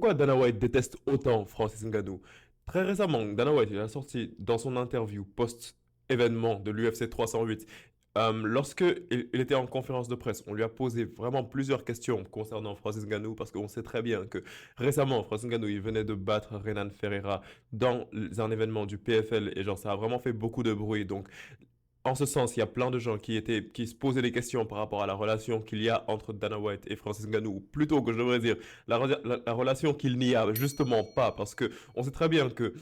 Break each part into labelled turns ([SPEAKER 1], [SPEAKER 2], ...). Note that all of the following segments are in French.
[SPEAKER 1] Pourquoi Dana White déteste autant Francis Ngannou? Très récemment, Dana White il a sorti dans son interview post-événement de l'UFC 308, lorsque il était en conférence de presse, on lui a posé vraiment plusieurs questions concernant Francis Ngannou parce qu'on sait très bien que récemment, Francis Ngannou il venait de battre Renan Ferreira dans un événement du PFL et genre ça a vraiment fait beaucoup de bruit. Donc en ce sens, il y a plein de gens qui se posaient des questions par rapport à la relation qu'il y a entre Dana White et Francis Ngannou, ou plutôt que je devrais dire la relation qu'il n'y a justement pas, parce que on sait très bien que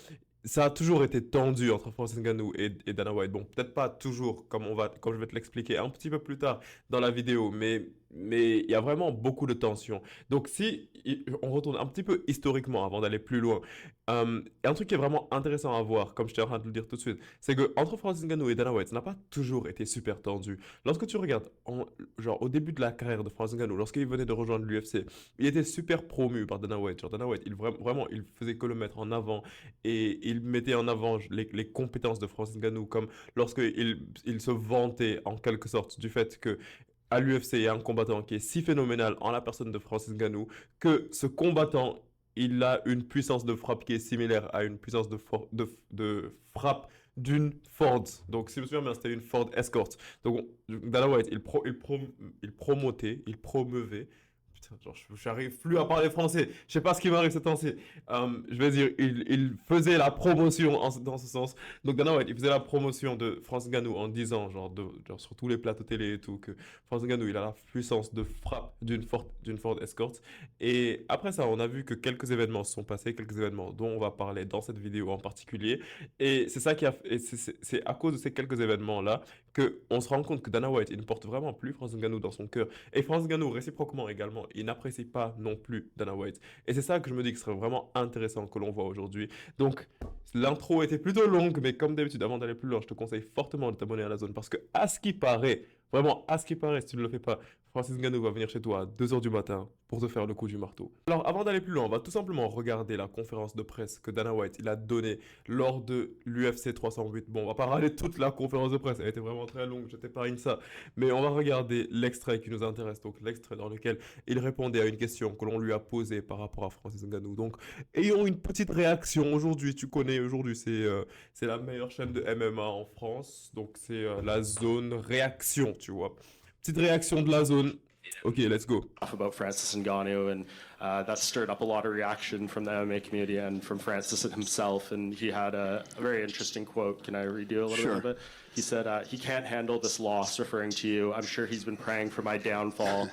[SPEAKER 1] ça a toujours été tendu entre Francis Ngannou et Dana White. Bon, peut-être pas toujours comme je vais te l'expliquer un petit peu plus tard dans la vidéo, mais il y a vraiment beaucoup de tensions. Donc si on retourne un petit peu historiquement avant d'aller plus loin, un truc qui est vraiment intéressant à voir, comme je t'ai en train de le dire tout de suite, c'est que entre Francis Ngannou et Dana White, ça n'a pas toujours été super tendu. Lorsque tu regardes, genre au début de la carrière de Francis Ngannou, lorsqu'il venait de rejoindre l'UFC, il était super promu par Dana White. Genre Dana White, vraiment, il faisait que le mettre en avant et il mettait en avant les compétences de Francis Ngannou, comme il se vantait en quelque sorte du fait que à l'UFC, il y a un combattant qui est si phénoménal en la personne de Francis Ngannou que ce combattant il a une puissance de frappe qui est similaire à une puissance de frappe d'une Ford. Donc, si je me souviens bien, c'était une Ford Escort. Donc, Dana White, il promotait, il promeuvait. Putain, genre, j'arrive plus à parler français. Je sais pas ce qui m'arrive ce temps-ci. Je vais dire, il faisait la promotion dans ce sens. Donc, Dana White, il faisait la promotion de Francis Ngannou en disant, genre sur tous les plateaux télé et tout, que Francis Ngannou, il a la puissance de frappe d'une Ford Escort. Et après ça, on a vu que quelques événements se sont passés, quelques événements dont on va parler dans cette vidéo en particulier. Et c'est ça qui a, et c'est à cause de ces quelques événements-là que on se rend compte que Dana White, il ne porte vraiment plus Francis Ngannou dans son cœur. Et Francis Ngannou, réciproquement également, il n'apprécie pas non plus Dana White. Et c'est ça que je me dis que serait vraiment intéressant que l'on voit aujourd'hui. Donc, l'intro était plutôt longue, mais comme d'habitude, avant d'aller plus loin, je te conseille fortement de t'abonner à la zone parce que, à ce qui paraît, vraiment, à ce qui paraît, si tu ne le fais pas, Francis Ngannou va venir chez toi à 2 heures du matin pour te faire le coup du marteau. Alors, avant d'aller plus loin, on va tout simplement regarder la conférence de presse que Dana White il a donnée lors de l'UFC 308. Bon, on va pas regarder toute la conférence de presse, elle était vraiment très longue, je t'épargne ça. Mais on va regarder l'extrait qui nous intéresse, donc l'extrait dans lequel il répondait à une question que l'on lui a posée par rapport à Francis Ngannou. Donc, ayons une petite réaction aujourd'hui. Tu connais, aujourd'hui, c'est la meilleure chaîne de MMA en France. Donc, c'est la zone réaction, tu vois. Petite réaction de la zone. Ok, let's go.
[SPEAKER 2] Off about Francis Ngannou, and that stirred up a lot of reaction from the MMA community and from Francis himself. And he had a very interesting quote. Can I read you a little bit of it? He said, "He can't handle this loss," referring to you. "I'm sure he's been praying for my downfall.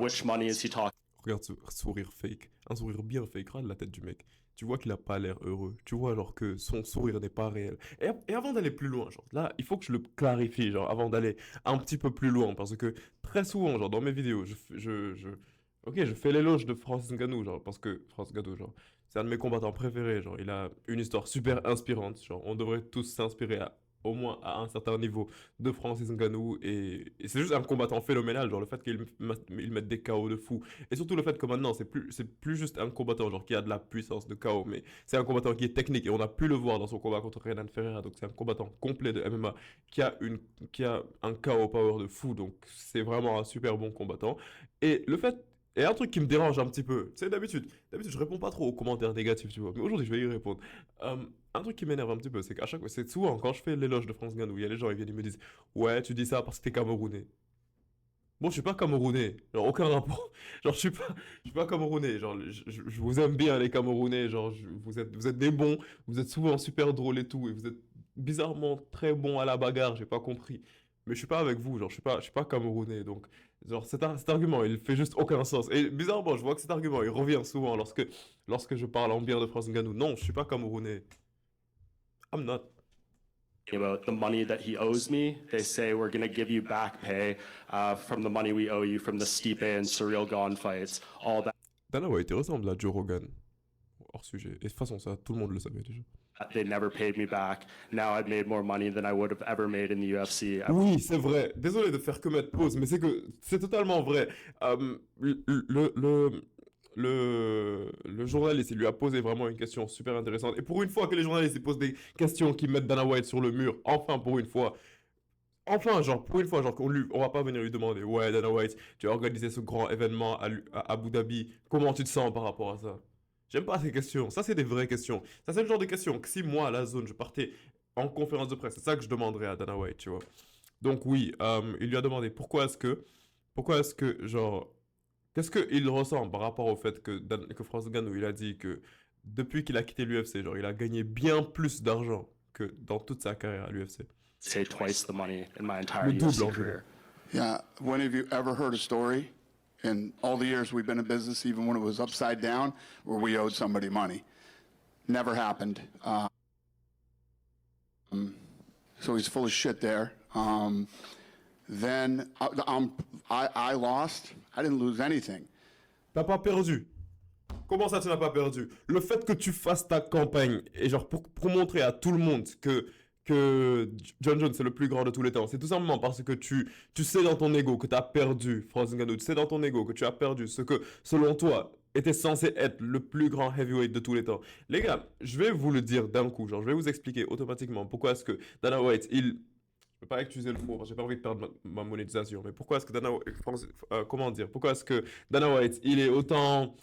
[SPEAKER 2] Which money is he talking
[SPEAKER 1] Regarde ce sourire fake. Un sourire bien fake. Regarde la tête du mec. Tu vois qu'il a pas l'air heureux. Tu vois alors que son sourire n'est pas réel. Et avant d'aller plus loin, genre là, il faut que je le clarifie, genre avant d'aller un petit peu plus loin, parce que très souvent, genre dans mes vidéos, ok, je fais l'éloge de Francis Ngannou, genre parce que Francis Ngannou, genre c'est un de mes combattants préférés, genre il a une histoire super inspirante, genre on devrait tous s'inspirer au moins à un certain niveau de Francis Ngannou et c'est juste un combattant phénoménal, genre le fait qu'il mette des KO de fou et surtout le fait que maintenant c'est plus juste un combattant genre qui a de la puissance de KO, mais c'est un combattant qui est technique et on a pu le voir dans son combat contre Renan Ferreira, donc c'est un combattant complet de MMA qui a un KO power de fou, donc c'est vraiment un super bon combattant. Et le fait et un truc qui me dérange un petit peu, c'est d'habitude je réponds pas trop aux commentaires négatifs, tu vois, mais aujourd'hui je vais y répondre. Un truc qui m'énerve un petit peu, c'est qu'à chaque fois, c'est souvent quand je fais l'éloge de France Ngannou, il y a les gens, ils viennent, ils me disent, ouais, tu dis ça parce que t'es Camerounais. Bon, je suis pas Camerounais, genre aucun rapport. Genre, je suis pas Camerounais. Genre, je vous aime bien les Camerounais. Genre, vous êtes des bons, vous êtes souvent super drôles et tout, et vous êtes bizarrement très bons à la bagarre. J'ai pas compris. Mais je suis pas avec vous. Genre, je suis pas Camerounais. Donc, genre, cet argument, il fait juste aucun sens. Et bizarrement, je vois que cet argument, il revient souvent lorsque je parle en bien de France Ngannou. Non, je suis pas Camerounais. I'm not.
[SPEAKER 2] about the money that he owes me? They say we're going to give you back pay from the money we owe you from the Stipe and Surreal Gone fights. All
[SPEAKER 1] Dana White, il ressemble à Joe Rogan. Hors sujet. Et de toute façon, ça, tout le monde le savait déjà.
[SPEAKER 2] that they never paid me back. Now I've made more money than I would have ever made in the UFC.
[SPEAKER 1] Oui, c'est vrai. Désolé de faire que mettre pause, mais c'est que c'est totalement vrai. Le journaliste, il lui a posé vraiment une question super intéressante. Et pour une fois que les journalistes ils posent des questions qui mettent Dana White sur le mur, enfin pour une fois, enfin genre pour une fois, genre on va pas venir lui demander, ouais Dana White, tu as organisé ce grand événement à Abu Dhabi, comment tu te sens par rapport à ça? J'aime pas ces questions. Ça, c'est des vraies questions. Ça, c'est le genre de questions que si moi, à la zone, je partais en conférence de presse, c'est ça que je demanderais à Dana White, tu vois. Donc oui, il lui a demandé pourquoi est-ce que, genre, qu'est-ce qu'il ressent par rapport au fait que Francis Ngannou, il a dit que depuis qu'il a quitté l'UFC, genre, il a gagné bien plus d'argent que dans toute sa carrière à l'UFC.
[SPEAKER 2] Say twice the money in my entire
[SPEAKER 1] Le double
[SPEAKER 2] UFC
[SPEAKER 1] en
[SPEAKER 2] career.
[SPEAKER 3] Yeah. When have you ever heard a story in all the years we've been in business, even when it was upside down, where we owed somebody money? Never happened. So he's full of shit there. Then I lost. I didn't lose anything.
[SPEAKER 1] T'as pas perdu. Comment ça, tu n'as pas perdu? Le fait que tu fasses ta campagne et genre pour montrer à tout le monde que John Jones c'est le plus grand de tous les temps, c'est tout simplement parce que tu sais dans ton ego que tu as perdu Francis Ngannou, tu sais dans ton ego que tu as perdu ce que, selon toi, était censé être le plus grand heavyweight de tous les temps. Les gars, je vais vous le dire d'un coup, genre je vais vous expliquer automatiquement pourquoi est-ce que Dana White, je vais pas utiliser le mot, parce que j'ai pas envie de perdre ma monétisation, mais pourquoi est-ce que comment dire, pourquoi est-ce que Dana White, il est autant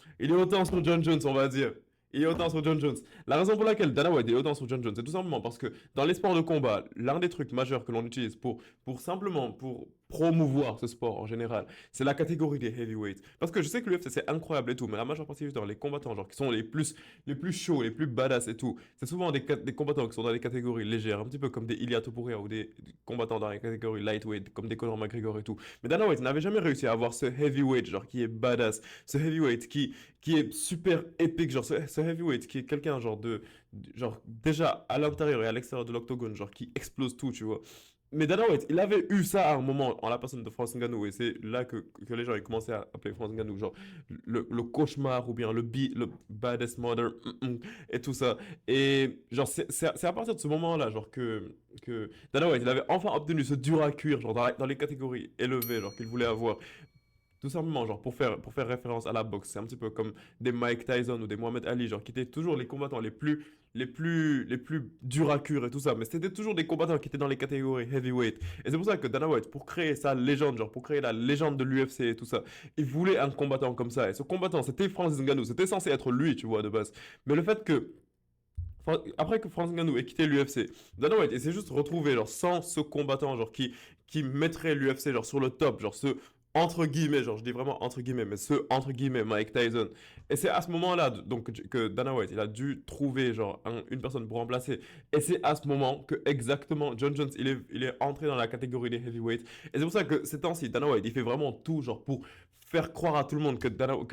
[SPEAKER 1] sur John Jones, on va dire. Il est autant sur John Jones. La raison pour laquelle Dana White est autant sur John Jones, c'est tout simplement parce que dans les sports de combat, l'un des trucs majeurs que l'on utilise pour promouvoir ce sport en général, c'est la catégorie des heavyweights. Parce que je sais que l'UFC c'est incroyable et tout, mais la majeure partie du temps, les combattants genre qui sont les plus chauds, les plus badass et tout, c'est souvent des combattants qui sont dans des catégories légères, un petit peu comme des Ilia Topuria ou des combattants dans les catégories lightweight, comme des Conor McGregor et tout. Mais Dana White n'avait jamais réussi à avoir ce heavyweight genre qui est badass, ce heavyweight qui est super épique, genre ce heavyweight qui est quelqu'un genre déjà à l'intérieur et à l'extérieur de l'octogone, genre qui explose tout, tu vois. Mais Dana White, il avait eu ça à un moment en la personne de Francis Ngannou et c'est là que les gens ils commençaient à appeler Francis Ngannou genre le cauchemar ou bien le baddest mother et tout ça. Et genre c'est à partir de ce moment-là genre que Dana White il avait enfin obtenu ce dur à cuire genre dans les catégories élevées genre qu'il voulait avoir. Tout simplement, genre, pour faire référence à la boxe, c'est un petit peu comme des Mike Tyson ou des Mohamed Ali, genre, qui étaient toujours les combattants les plus durs à cuire et tout ça. Mais c'était toujours des combattants qui étaient dans les catégories heavyweight. Et c'est pour ça que Dana White, pour créer sa légende, genre, pour créer la légende de l'UFC et tout ça, il voulait un combattant comme ça. Et ce combattant, c'était Francis Ngannou. C'était censé être lui, tu vois, de base. Mais le fait que après que Francis Ngannou ait quitté l'UFC, Dana White il s'est juste retrouvé genre sans ce combattant genre qui mettrait l'UFC genre sur le top, genre ce entre guillemets, genre je dis vraiment entre guillemets, mais ce entre guillemets Mike Tyson. Et c'est à ce moment-là donc que Dana White il a dû trouver genre une personne pour remplacer. Et c'est à ce moment que exactement John Jones il est entré dans la catégorie des heavyweights. Et c'est pour ça que ces temps-ci Dana White il fait vraiment tout genre pour faire croire à tout le monde que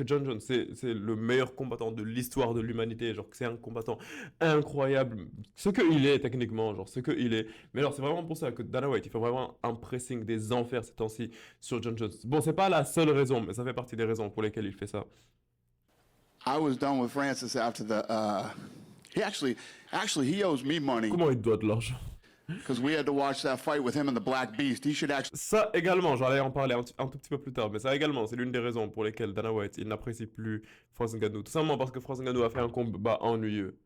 [SPEAKER 1] John Jones c'est le meilleur combattant de l'histoire de l'humanité, genre que c'est un combattant incroyable, ce qu'il est techniquement, genre ce qu'il est. Mais alors c'est vraiment pour ça que Dana White il fait vraiment un pressing des enfers ces temps-ci sur John Jones. Bon, c'est pas la seule raison, mais ça fait partie des raisons pour lesquelles il fait ça.
[SPEAKER 3] I was done with Francis after the. He owes me money
[SPEAKER 1] Comment il doit de l'argent?
[SPEAKER 3] because we had to watch that fight with him and the Black Beast. He should actually.
[SPEAKER 1] Ça également, j'allais en parler un tout petit peu plus tard, mais ça également, c'est l'une des raisons pour lesquelles Dana White il n'apprécie plus Francis Ngannou. Tout simplement parce que Francis Ngannou a fait un combat ennuyeux.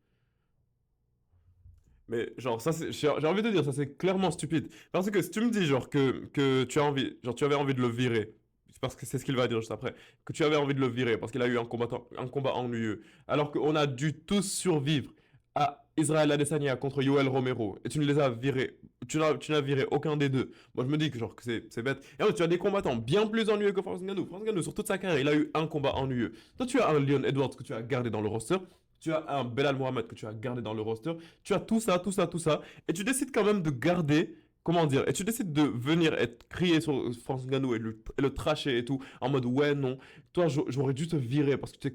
[SPEAKER 1] Mais genre ça j'ai envie de dire ça c'est clairement stupide parce que si tu me dis genre que tu avais envie de le virer parce que c'est ce qu'il va dire juste après que tu avais envie de le virer parce qu'il a eu un combat ennuyeux alors qu'on a dû tous survivre à Israël Adesanya contre Yoel Romero et tu ne les as virés tu n'as viré aucun des deux. Moi je me dis que genre que c'est bête. Et en fait, tu as des combattants bien plus ennuyeux que Francis Ngannou. Francis Ngannou sur toute sa carrière il a eu un combat ennuyeux. Toi tu as un Leon Edwards que tu as gardé dans le roster. Tu as un Belal Mohamed que tu as gardé dans le roster. Tu as tout ça, tout ça, tout ça. Et tu décides quand même de garder. Comment dire? Et tu décides de venir être crié sur Francis Ngannou et le trasher et tout. En mode ouais, non. Toi, j'aurais dû te virer parce que tu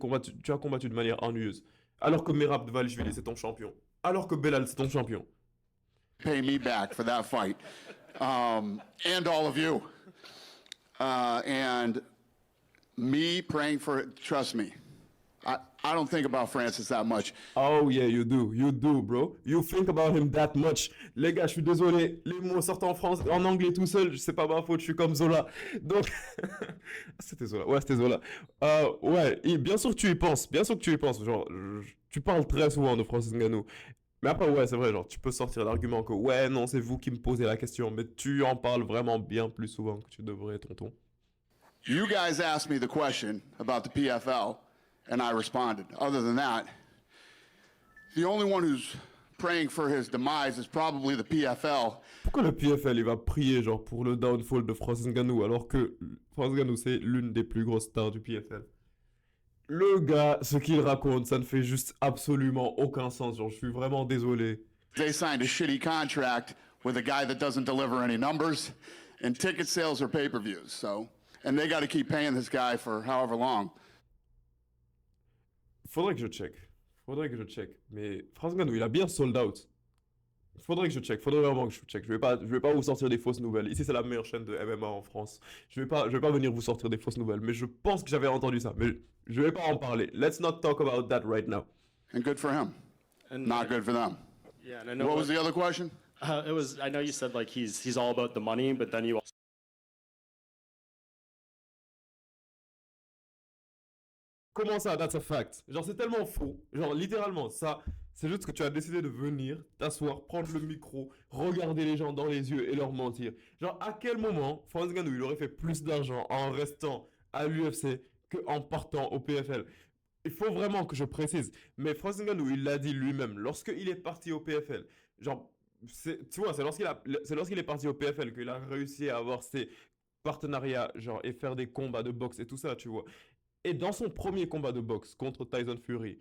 [SPEAKER 1] as combattu de manière ennuyeuse. Alors que Merab Dvalishvili, c'est ton champion. Alors que Belal, c'est ton champion.
[SPEAKER 3] Pay me back for that fight, and all of you, and me praying for it. Trust me. I don't think about Francis that much.
[SPEAKER 1] Oh yeah, you do. You do, bro. You think about him that much. Les gars, je suis désolé. Les mots sortent en anglais tout seul. C'est pas ma faute. Je suis comme Zola. Donc, c'était Zola. Ouais, c'était Zola. Ouais, et bien sûr que tu y penses. Bien sûr que tu y penses. Genre, tu parles très souvent de Francis Ngannou. Mais après, ouais, c'est vrai. Genre, tu peux sortir l'argument que ouais, non, c'est vous qui me posez la question. Mais tu en parles vraiment bien plus souvent que tu devrais, tonton.
[SPEAKER 3] You guys asked me the question about the PFL, and I responded. Other than that, the only one who's praying for his demise is probably the PFL.
[SPEAKER 1] Pourquoi le PFL il va prier genre pour le downfall de Francis Ngannou alors que Francis Ngannou c'est l'une des plus grosses stars du PFL? Le gars, ce qu'il raconte, ça ne fait juste absolument aucun sens. Genre, je suis vraiment désolé.
[SPEAKER 3] They signed a shitty contract with a guy that doesn't deliver any numbers and ticket sales or pay-per-views. So, and they got to keep paying this guy for however long.
[SPEAKER 1] Faudrait que je check. Mais Francis Ngannou, il a bien sold out. Faudrait que je check. Faudrait vraiment que je check. Je vais pas vous sortir des fausses nouvelles. Ici, c'est la meilleure chaîne de MMA en France. Je vais pas venir vous sortir des fausses nouvelles. Mais je pense que j'avais entendu ça. Mais je vais pas en parler. Let's not talk about that right now.
[SPEAKER 3] And good for him.
[SPEAKER 2] And
[SPEAKER 3] Not good for them.
[SPEAKER 2] Yeah, and I know
[SPEAKER 3] What was the other question?
[SPEAKER 2] it was. I know you said like he's all about the money, but then you also
[SPEAKER 1] Comment ça, that's a fact? Genre, c'est tellement faux. Genre, littéralement, ça, c'est juste que tu as décidé de venir, t'asseoir, prendre le micro, regarder les gens dans les yeux et leur mentir. Genre, à quel moment Francis Ngannou, il aurait fait plus d'argent en restant à l'UFC qu'en partant au PFL? Il faut vraiment que je précise. Mais Francis Ngannou, il l'a dit lui-même, lorsqu'il est parti au PFL, genre, tu vois, c'est lorsqu'il est parti au PFL qu'il a réussi à avoir ses partenariats, genre, et faire des combats de boxe et tout ça, tu vois. Et dans son premier combat de boxe contre Tyson Fury,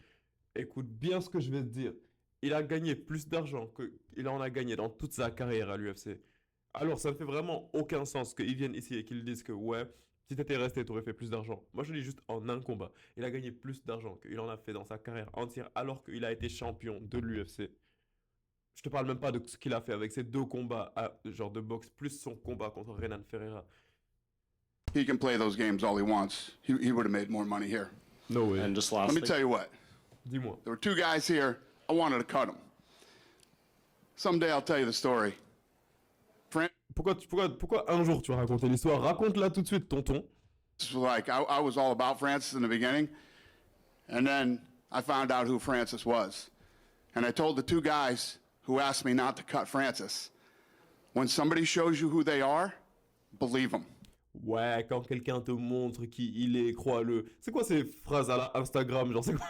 [SPEAKER 1] écoute bien ce que je vais te dire, il a gagné plus d'argent qu'il en a gagné dans toute sa carrière à l'UFC. Alors ça ne fait vraiment aucun sens qu'ils viennent ici et qu'ils disent que ouais, si t'étais resté, t'aurais fait plus d'argent. Moi je dis juste en un combat, il a gagné plus d'argent qu'il en a fait dans sa carrière entière alors qu'il a été champion de l'UFC. Je te parle même pas de ce qu'il a fait avec ses 2 combats genre de boxe plus son combat contre Renan Ferreira.
[SPEAKER 3] He can play those games all he wants. He would have made more money here.
[SPEAKER 1] No way.
[SPEAKER 2] and just
[SPEAKER 3] Let
[SPEAKER 2] lastly.
[SPEAKER 3] me tell you what.
[SPEAKER 1] Dis-moi.
[SPEAKER 3] There were 2 guys here. I wanted to cut them. Someday I'll tell you the story.
[SPEAKER 1] Pourquoi un jour tu vas raconter l'histoire? Raconte-la tout de suite, tonton.
[SPEAKER 3] Like I was all about Francis in the beginning, and then I found out who Francis was, and I told the 2 guys who asked me not to cut Francis, when somebody shows you who they are, believe them.
[SPEAKER 1] Ouais, quand quelqu'un te montre qui il est, crois-le. C'est quoi ces phrases à la Instagram? Genre, c'est quoi...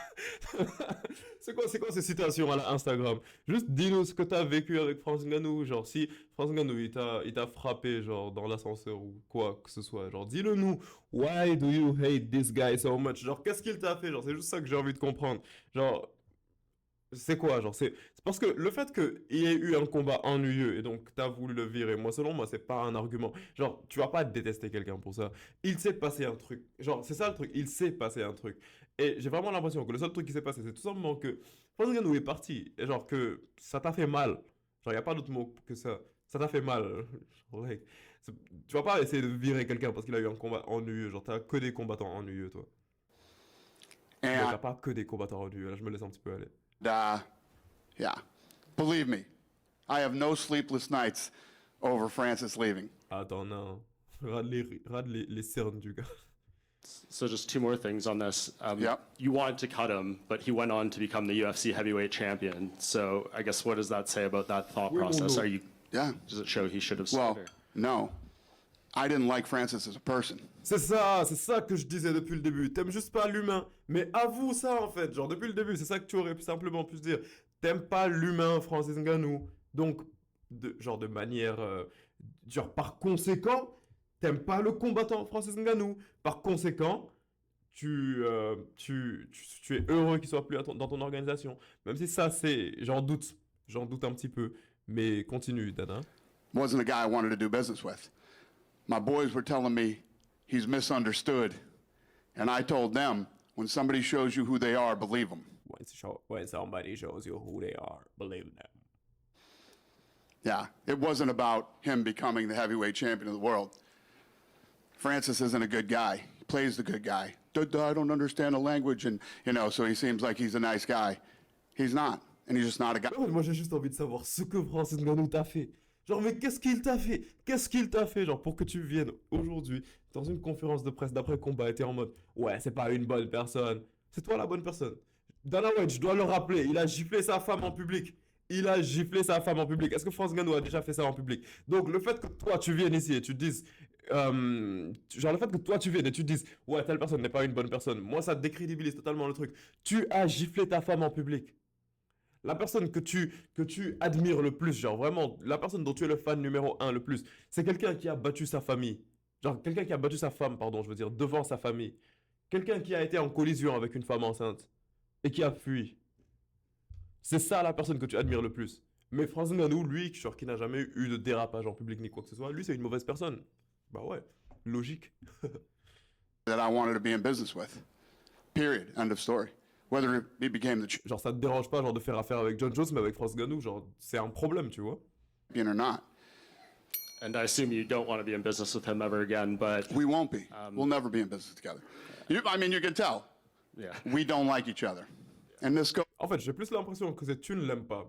[SPEAKER 1] c'est quoi ces citations à la Instagram? Juste dis-nous ce que t'as vécu avec Francis Ngannou. Genre, si Francis Ngannou, il t'a frappé, genre, dans l'ascenseur ou quoi que ce soit. Genre, dis-le nous. Why do you hate this guy so much? Genre, qu'est-ce qu'il t'a fait? Genre, c'est juste ça que j'ai envie de comprendre. Genre... C'est quoi, genre, c'est parce que le fait qu'il y ait eu un combat ennuyeux et donc t'as voulu le virer, moi, selon moi, c'est pas un argument. Genre, tu vas pas détester quelqu'un pour ça. Il s'est passé un truc. Genre, c'est ça le truc, il s'est passé un truc. Et j'ai vraiment l'impression que le seul truc qui s'est passé, c'est tout simplement que Francis Ngannou est parti. Et genre, que ça t'a fait mal. Genre, y a pas d'autre mot que ça. Ça t'a fait mal. Genre, like, tu vas pas essayer de virer quelqu'un parce qu'il a eu un combat ennuyeux. Genre, t'as que des combattants ennuyeux, toi. Mais
[SPEAKER 3] And
[SPEAKER 1] t'as pas que des combattants ennuyeux. Là, je me laisse un petit peu aller.
[SPEAKER 3] yeah, believe me, I have no sleepless nights over Francis leaving.
[SPEAKER 1] Attends, non. Rade les cernes du gars.
[SPEAKER 2] So just 2 more things on this.
[SPEAKER 3] Yep.
[SPEAKER 2] You wanted to cut him, but he went on to become the UFC heavyweight champion. So I guess what does that say about that thought process? Are you?
[SPEAKER 3] Yeah.
[SPEAKER 2] Does it show he should have
[SPEAKER 3] Well,
[SPEAKER 2] stayed?
[SPEAKER 3] no, I didn't like Francis as a person.
[SPEAKER 1] C'est ça que je disais depuis le début. T'aimes juste pas l'humain. Mais avoue ça en fait. Genre depuis le début, c'est ça que tu aurais simplement pu se dire. T'aimes pas l'humain, Francis Ngannou. Donc, genre de manière. Genre par conséquent, t'aimes pas le combattant Francis Ngannou. Par conséquent, tu es heureux qu'il soit plus dans ton organisation. Même si ça, c'est. J'en doute un petit peu. Mais continue, Dana.
[SPEAKER 3] Wasn't a guy I wanted to do business with. My boys were telling me he's misunderstood. And I told them, when somebody shows you who they are, believe them.
[SPEAKER 1] When somebody shows you who they are, believe them.
[SPEAKER 3] Yeah, it wasn't about him becoming the heavyweight champion of the world. Francis isn't a good guy. He plays the good guy. I don't understand the language, and, so he seems like he's a nice guy. He's not, and he's just not a guy.
[SPEAKER 1] Moi, j'ai juste envie de savoir ce que Francis Ngannou t'a fait. Genre, mais qu'est-ce qu'il t'a fait? Qu'est-ce qu'il t'a fait, genre, pour que tu viennes aujourd'hui, dans une conférence de presse d'après-combat, et t'es en mode, ouais, c'est pas une bonne personne. C'est toi la bonne personne. Dana White, je dois le rappeler, il a giflé sa femme en public. Est-ce que Francis Ngannou a déjà fait ça en public? Donc, le fait que toi, tu viennes ici et tu dises, genre le fait que toi tu viennes et tu te dises, ouais, telle personne n'est pas une bonne personne, moi ça décrédibilise totalement le truc. Tu as giflé ta femme en public. La personne que tu admires le plus, genre vraiment, la personne dont tu es le fan numéro un le plus, c'est quelqu'un qui a battu sa famille. Genre quelqu'un qui a battu sa femme, pardon, je veux dire, devant sa famille. Quelqu'un qui a été en collision avec une femme enceinte et qui a fui. C'est ça la personne que tu admires le plus. Mais Franz Ngannou, lui, genre, qui n'a jamais eu de dérapage en public ni quoi que ce soit, lui, c'est une mauvaise personne. Bah ouais, logique.
[SPEAKER 3] that I wanted to be in business with. Period. End of story. Whether he became the
[SPEAKER 1] Genre, ça te dérange pas, genre, de faire affaire avec John Jones, mais avec Franz Ngannou, genre, c'est un problème, tu vois.
[SPEAKER 3] champion or not.
[SPEAKER 2] And I assume you don't want to be in business with him ever again, but
[SPEAKER 3] We won't be. We'll never be in business together. I mean, you can tell.
[SPEAKER 2] yeah.
[SPEAKER 3] We don't like each other. And this goes
[SPEAKER 1] En fait, j'ai plus l'impression que tu ne l'aimes pas.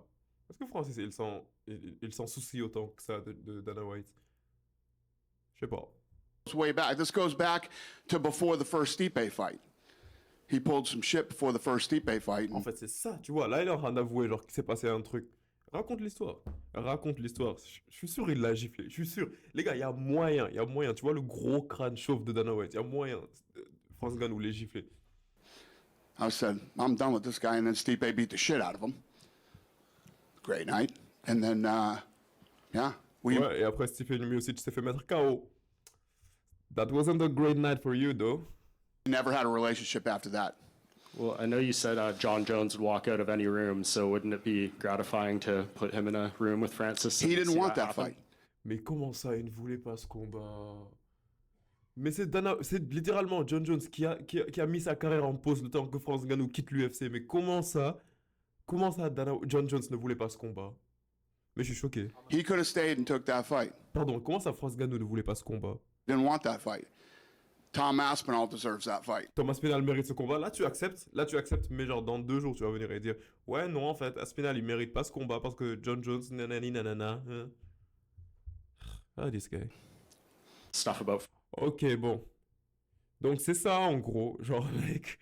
[SPEAKER 1] Est-ce que Francis, il s'en soucie autant que ça de Dana White? Je sais pas.
[SPEAKER 3] way back. This goes back to before the first Stipe fight. He pulled some shit before the first Stipe fight.
[SPEAKER 1] En fait, c'est ça, tu vois. Là, il est en train d'avouer, genre, qu'il s'est passé un truc. Raconte l'histoire. Raconte l'histoire. Je suis sûr, il l'a giflé. Je suis sûr. Les gars, il y a moyen. Il y a moyen. Tu vois le gros crâne chauve de Dana White. Il y a moyen. Franz Ngannou l'ait giflé.
[SPEAKER 3] I said, I'm done with this guy. And then Stipe beat the shit out of him. Great night. And then, yeah, we
[SPEAKER 1] Ouais, et après, Stephen Miocic s'est fait mettre KO. That wasn't a great night for you, though.
[SPEAKER 3] never had a relationship after that.
[SPEAKER 2] Well, I know you said John Jones would walk out of any room, so wouldn't it be gratifying to put him in a room with Francis?
[SPEAKER 3] He
[SPEAKER 2] and
[SPEAKER 3] didn't
[SPEAKER 2] see
[SPEAKER 3] want that
[SPEAKER 2] happen?
[SPEAKER 3] fight.
[SPEAKER 1] Mais comment ça, il ne voulait pas ce combat? Mais c'est littéralement John Jones qui a mis sa carrière en pause le temps que Franz Ngannou quitte l'UFC. Mais comment ça, John Jones ne voulait pas ce combat? Mais je suis choqué.
[SPEAKER 3] He could have stayed and took that fight.
[SPEAKER 1] Pardon, comment ça, Franz Ngannou ne voulait pas ce combat?
[SPEAKER 3] Didn't want that fight. Tom Aspinall deserves that fight.
[SPEAKER 1] Thomas Aspinall mérite ce combat. Là, tu acceptes, mais genre dans 2 jours, tu vas venir et dire, ouais, non, en fait, Aspinall, il mérite pas ce combat parce que John Jones, nanani, nanana. Hein. Ah, this guy.
[SPEAKER 2] Stuff about
[SPEAKER 1] Ok, bon. Donc c'est ça en gros, genre like...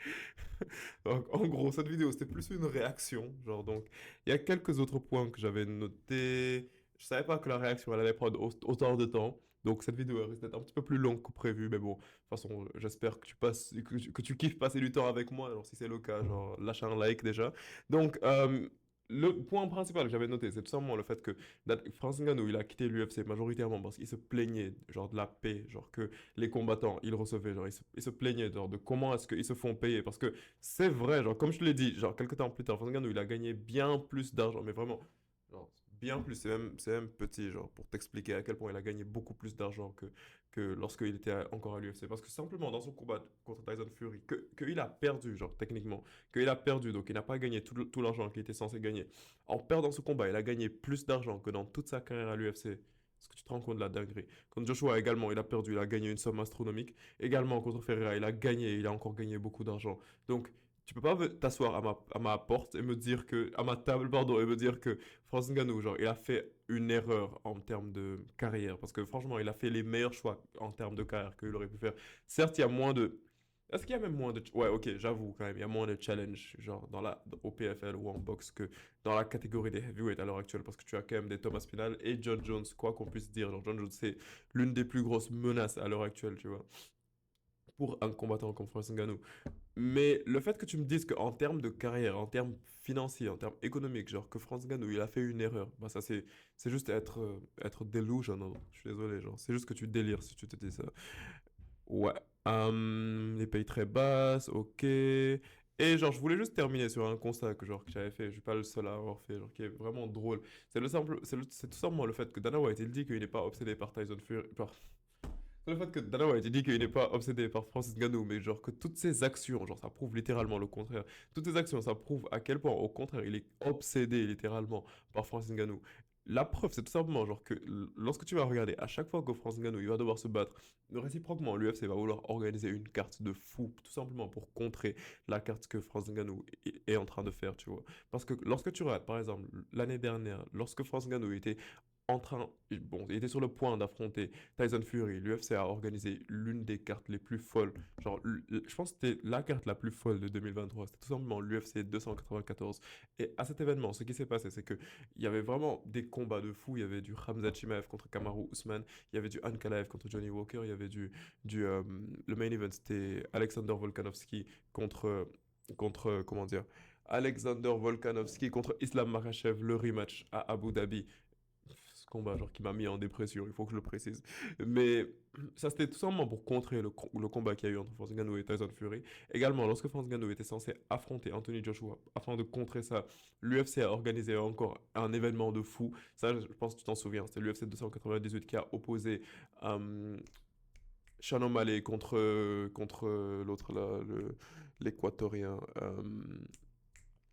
[SPEAKER 1] Donc, en gros, cette vidéo c'était plus une réaction, genre donc il y a quelques autres points que j'avais notés. Je savais pas que la réaction elle allait prendre autant de temps. Donc cette vidéo elle risque d'être un petit peu plus longue que prévu, mais bon, de toute façon, j'espère que tu kiffes passer du temps avec moi. Alors si c'est le cas, genre lâche un like déjà. Donc le point principal que j'avais noté, c'est tout simplement le fait que Francis Ngannou, il a quitté l'UFC majoritairement parce qu'il se plaignait genre de la paix, genre que les combattants, ils recevaient, genre ils se plaignaient genre de comment est-ce qu'ils se font payer. Parce que c'est vrai, genre comme je l'ai dit, genre quelques temps plus tard, Francis Ngannou, il a gagné bien plus d'argent, mais vraiment, genre, bien plus, c'est même petit, genre pour t'expliquer à quel point il a gagné beaucoup plus d'argent que lorsqu'il était encore à l'UFC. Parce que simplement dans son combat contre Tyson Fury, qu'il a perdu, genre techniquement, qu'il a perdu, donc il n'a pas gagné tout l'argent qu'il était censé gagner. En perdant ce combat, il a gagné plus d'argent que dans toute sa carrière à l'UFC. Est-ce que tu te rends compte de la dinguerie? Contre Joshua également, il a perdu, il a gagné une somme astronomique. Également contre Ferreira, il a gagné, il a encore gagné beaucoup d'argent. Donc, tu peux pas t'asseoir à ma porte et me dire que, à ma table, pardon, et me dire que Francis Ngannou, genre, il a fait une erreur en termes de carrière. Parce que franchement, il a fait les meilleurs choix en termes de carrière qu'il aurait pu faire. Certes, il y a moins de. Est-ce qu'il y a même moins de. Ouais, ok, j'avoue quand même, il y a moins de challenge, genre, au PFL ou en boxe que dans la catégorie des heavyweights à l'heure actuelle. Parce que tu as quand même des Thomas Spinal et John Jones, quoi qu'on puisse dire. Genre, John Jones, c'est l'une des plus grosses menaces à l'heure actuelle, tu vois. Pour un combattant comme Francis Ngannou. Mais le fait que tu me dises qu'en termes de carrière, en termes financiers, en termes économiques, genre que Francis Ngannou, il a fait une erreur, bah ça c'est juste être delusional. Je suis désolé, genre c'est juste que tu délires si tu te dis ça. Ouais. Les pays très basses, ok. Et genre, je voulais juste terminer sur un constat que j'avais fait, je suis pas le seul à avoir fait, genre qui est vraiment drôle. C'est tout simplement le fait que Dana White, il dit qu'il n'est pas obsédé par Tyson Fury, c'est le fait que Dana White il dit qu'il n'est pas obsédé par Francis Ngannou, mais genre que toutes ses actions, genre ça prouve littéralement le contraire. Toutes ses actions, ça prouve à quel point, au contraire, il est obsédé littéralement par Francis Ngannou. La preuve, c'est tout simplement genre que lorsque tu vas regarder, à chaque fois que Francis Ngannou il va devoir se battre, réciproquement, l'UFC va vouloir organiser une carte de fou, tout simplement pour contrer la carte que Francis Ngannou est en train de faire, tu vois. Parce que lorsque tu regardes, par exemple, l'année dernière, lorsque Francis Ngannou était en train, bon, il était sur le point d'affronter Tyson Fury. L'UFC a organisé l'une des cartes les plus folles. Genre, je pense que c'était la carte la plus folle de 2023. C'était tout simplement l'UFC 294. Et à cet événement, ce qui s'est passé, c'est que il y avait vraiment des combats de fou. Il y avait du Khamzat Chimaev contre Kamaru Usman. Il y avait du Ankalaev contre Johnny Walker. Il y avait le main event, c'était Alexander Volkanovski comment dire, Alexander Volkanovski contre Islam Makhachev, le rematch à Abu Dhabi. Ce combat, genre, qui m'a mis en dépression, il faut que je le précise. Mais ça, c'était tout simplement pour contrer le combat qu'il y a eu entre Francis Ngannou et Tyson Fury. Également, lorsque Francis Ngannou était censé affronter Anthony Joshua, afin de contrer ça, l'UFC a organisé encore un événement de fou. Ça, je pense que tu t'en souviens, c'était l'UFC 298 qui a opposé Sean O'Malley contre l'autre, là, l'équatorien.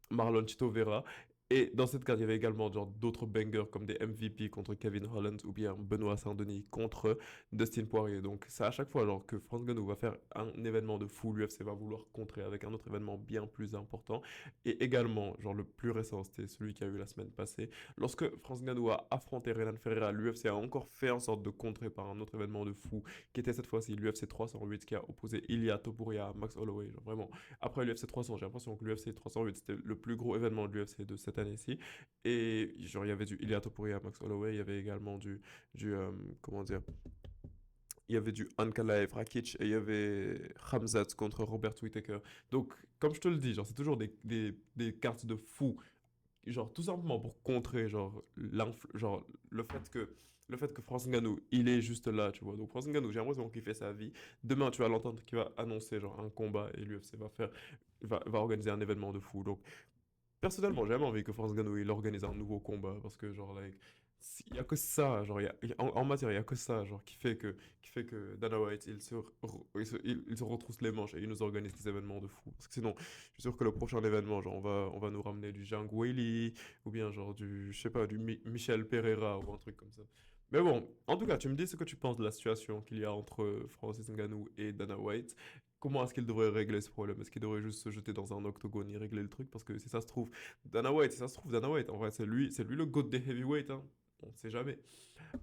[SPEAKER 1] Marlon Chito Vera. Et dans cette carte, il y avait également genre d'autres bangers comme des MVP contre Kevin Holland ou bien Benoît Saint-Denis contre Dustin Poirier. Donc c'est à chaque fois genre que Franz Ngannou va faire un événement de fou, l'UFC va vouloir contrer avec un autre événement bien plus important. Et également, genre le plus récent, c'était celui qui a eu la semaine passée. Lorsque Franz Ngannou a affronté Renan Ferreira, l'UFC a encore fait en sorte de contrer par un autre événement de fou qui était cette fois-ci l'UFC 308 qui a opposé Ilia Topuria à Max Holloway. Genre vraiment, après l'UFC 300, j'ai l'impression que l'UFC 308 c'était le plus gros événement de l'UFC de cette année-ci. Et genre, il y avait du Ilia Topuria, Max Holloway, il y avait également comment dire, il y avait du Ankalaev Rakic et il y avait Khamzat contre Robert Whittaker. Donc, comme je te le dis, genre, c'est toujours des cartes de fou. Genre, tout simplement pour contrer, genre, genre le fait que Francis Ngannou, il est juste là, tu vois. Donc, Francis Ngannou, j'ai l'impression qu'il fait sa vie. Demain, tu vas l'entendre qui va annoncer, genre, un combat et l'UFC va organiser un événement de fou. Donc, personnellement, j'ai jamais envie que France Ngannou il organise un nouveau combat parce que genre like il y a que ça genre en matière il y a que ça genre qui fait que Dana White il se retrousse les manches et il nous organise des événements de fou parce que sinon je suis sûr que le prochain événement genre on va nous ramener du Zhang Weili ou bien genre du je sais pas du Michel Pereira ou un truc comme ça. Mais bon, en tout cas, tu me dis ce que tu penses de la situation qu'il y a entre Francis Ngannou et Dana White. Comment est-ce qu'il devrait régler ce problème? Est-ce qu'il devrait juste se jeter dans un octogone et régler le truc? Parce que si ça se trouve, Dana White, en vrai, c'est lui le GOAT des heavyweight, hein. On ne sait jamais.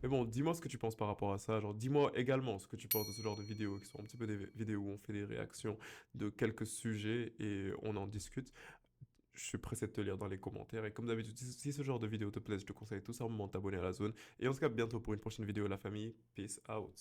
[SPEAKER 1] Mais bon, dis-moi ce que tu penses par rapport à ça. Genre, dis-moi également ce que tu penses de ce genre de vidéos qui sont un petit peu des vidéos où on fait des réactions de quelques sujets et on en discute. Je suis pressé de te lire dans les commentaires. Et comme d'habitude, si ce genre de vidéo te plaît, je te conseille tout simplement de t'abonner à la zone. Et on se capte bientôt pour une prochaine vidéo, la famille. Peace out.